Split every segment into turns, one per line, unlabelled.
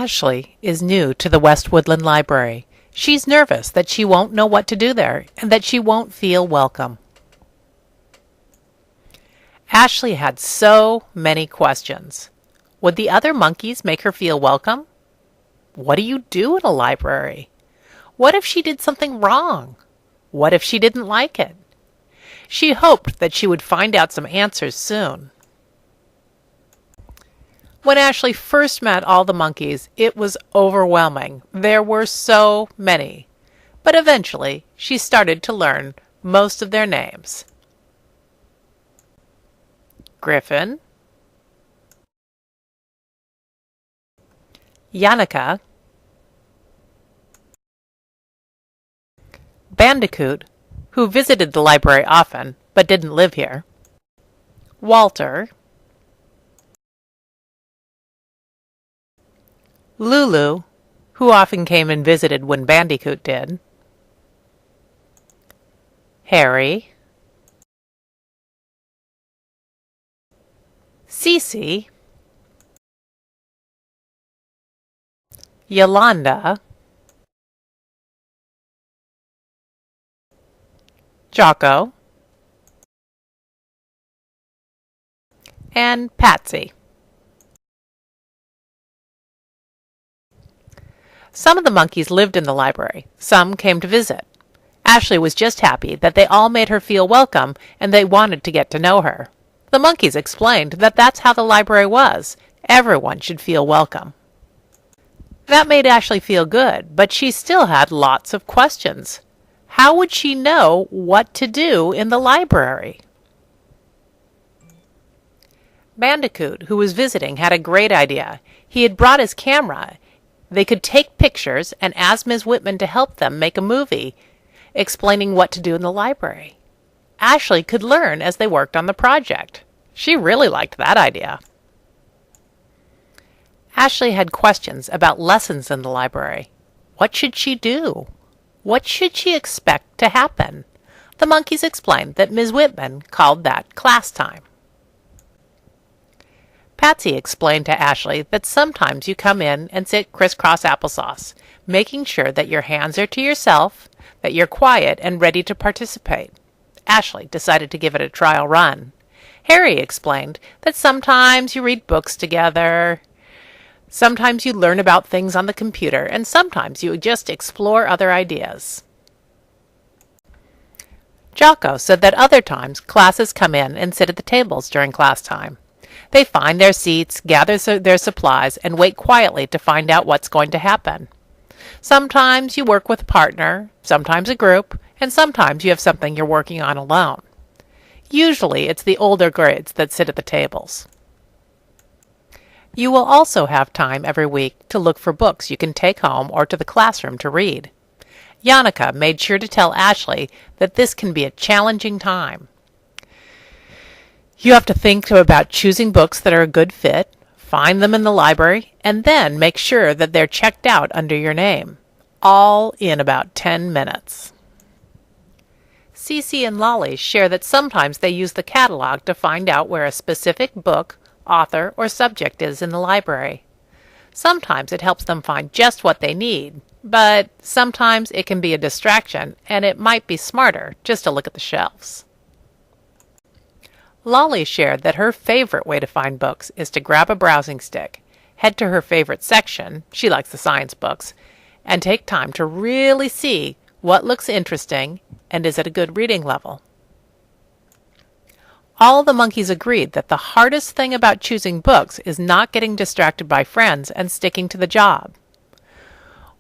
Ashley is new to the West Woodland Library. She's nervous that she won't know what to do there and that she won't feel welcome. Ashley had so many questions. Would the other monkeys make her feel welcome? What do you do in a library? What if she did something wrong? What if she didn't like it? She hoped that she would find out some answers soon. When Ashley first met all the monkeys, it was overwhelming. There were so many. But eventually, she started to learn most of their names. Griffin, Yannicka, Bandicoot, who visited the library often but didn't live here, Walter, Lulu, who often came and visited when Bandicoot did, Harry, Cece, Yolanda, Jocko, and Patsy. Some of the monkeys lived in the library. Some came to visit. Ashley was just happy that they all made her feel welcome and they wanted to get to know her. The monkeys explained that that's how the library was. Everyone should feel welcome. That made Ashley feel good, but she still had lots of questions. How would she know what to do in the library? Bandicoot, who was visiting, had a great idea. He had brought his camera. They could take pictures and ask Ms. Whitman to help them make a movie explaining what to do in the library. Ashley could learn as they worked on the project. She really liked that idea. Ashley had questions about lessons in the library. What should she do? What should she expect to happen? The monkeys explained that Ms. Whitman called that class time. Patsy explained to Ashley that sometimes you come in and sit crisscross applesauce, making sure that your hands are to yourself, that you're quiet and ready to participate. Ashley decided to give it a trial run. Harry explained that sometimes you read books together, sometimes you learn about things on the computer, and sometimes you just explore other ideas. Jocko said that other times classes come in and sit at the tables during class time. They find their seats, gather their supplies, and wait quietly to find out what's going to happen. Sometimes you work with a partner, sometimes a group, and sometimes you have something you're working on alone. Usually it's the older grades that sit at the tables. You will also have time every week to look for books you can take home or to the classroom to read. Yannicka made sure to tell Ashley that this can be a challenging time. You have to think about choosing books that are a good fit, find them in the library, and then make sure that they're checked out under your name. All in about 10 minutes. Cece and Lolly share that sometimes they use the catalog to find out where a specific book, author, or subject is in the library. Sometimes it helps them find just what they need, but sometimes it can be a distraction, and it might be smarter just to look at the shelves. Lolly shared that her favorite way to find books is to grab a browsing stick, head to her favorite section, she likes the science books, and take time to really see what looks interesting and is at a good reading level. All the monkeys agreed that the hardest thing about choosing books is not getting distracted by friends and sticking to the job.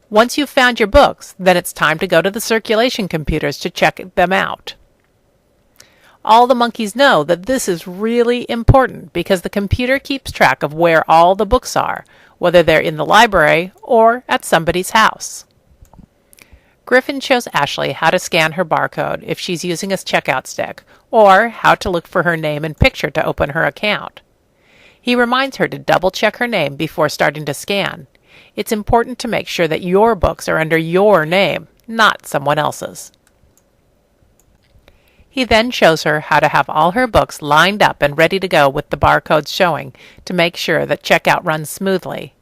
Once you've found your books, then it's time to go to the circulation computers to check them out. All the monkeys know that this is really important because the computer keeps track of where all the books are, whether they're in the library or at somebody's house. Griffin shows Ashley how to scan her barcode if she's using a checkout stick, or how to look for her name and picture to open her account. He reminds her to double-check her name before starting to scan. It's important to make sure that your books are under your name, not someone else's. He then shows her how to have all her books lined up and ready to go with the barcodes showing to make sure that checkout runs smoothly.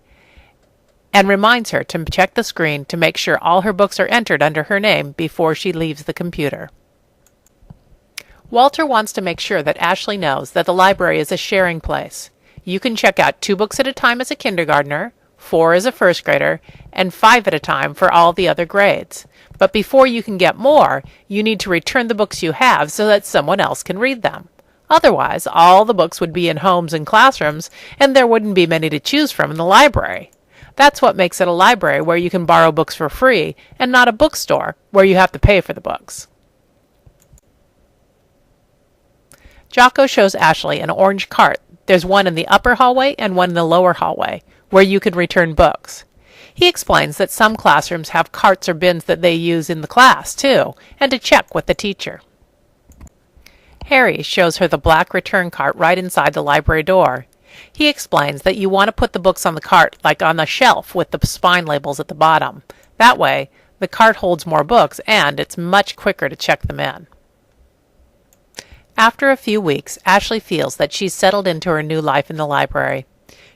and reminds her to check the screen to make sure all her books are entered under her name before she leaves the computer. Walter wants to make sure that Ashley knows that the library is a sharing place. You can check out 2 books at a time as a kindergartner, 4 as a first grader, and 5 at a time for all the other grades. But before you can get more, you need to return the books you have so that someone else can read them. Otherwise, all the books would be in homes and classrooms, and there wouldn't be many to choose from in the library. That's what makes it a library where you can borrow books for free, and not a bookstore where you have to pay for the books. Jocko shows Ashley an orange cart. There's one in the upper hallway and one in the lower hallway, where you can return books. He explains that some classrooms have carts or bins that they use in the class, too, and to check with the teacher. Harry shows her the black return cart right inside the library door. He explains that you want to put the books on the cart like on the shelf with the spine labels at the bottom. That way, the cart holds more books and it's much quicker to check them in. After a few weeks, Ashley feels that she's settled into her new life in the library.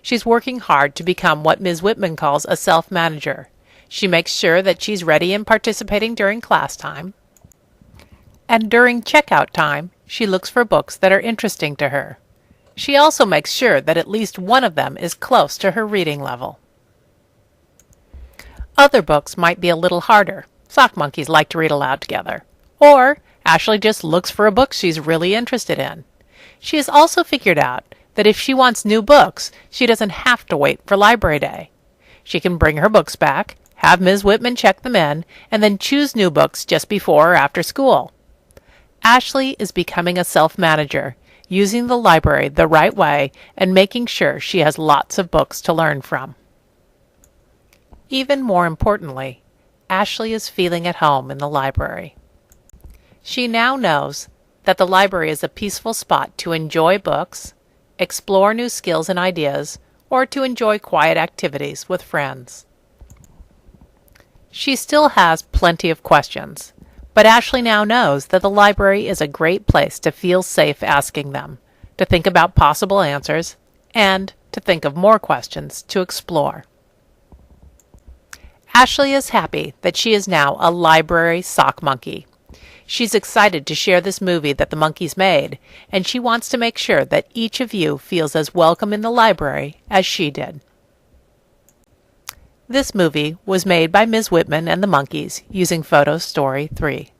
She's working hard to become what Ms. Whitman calls a self-manager. She makes sure that she's ready and participating during class time. And during checkout time, she looks for books that are interesting to her. She also makes sure that at least one of them is close to her reading level. Other books might be a little harder. Sock monkeys like to read aloud together. Or Ashley just looks for a book she's really interested in. She has also figured out that if she wants new books, she doesn't have to wait for library day. She can bring her books back, have Ms. Whitman check them in, and then choose new books just before or after school. Ashley is becoming a self-manager, using the library the right way and making sure she has lots of books to learn from. Even more importantly, Ashley is feeling at home in the library. She now knows that the library is a peaceful spot to enjoy books, explore new skills and ideas, or to enjoy quiet activities with friends. She still has plenty of questions, but Ashley now knows that the library is a great place to feel safe asking them, to think about possible answers, and to think of more questions to explore. Ashley is happy that she is now a library sock monkey. She's excited to share this movie that the monkeys made, and she wants to make sure that each of you feels as welcome in the library as she did. This movie was made by Ms. Whitman and the monkeys using Photo Story 3.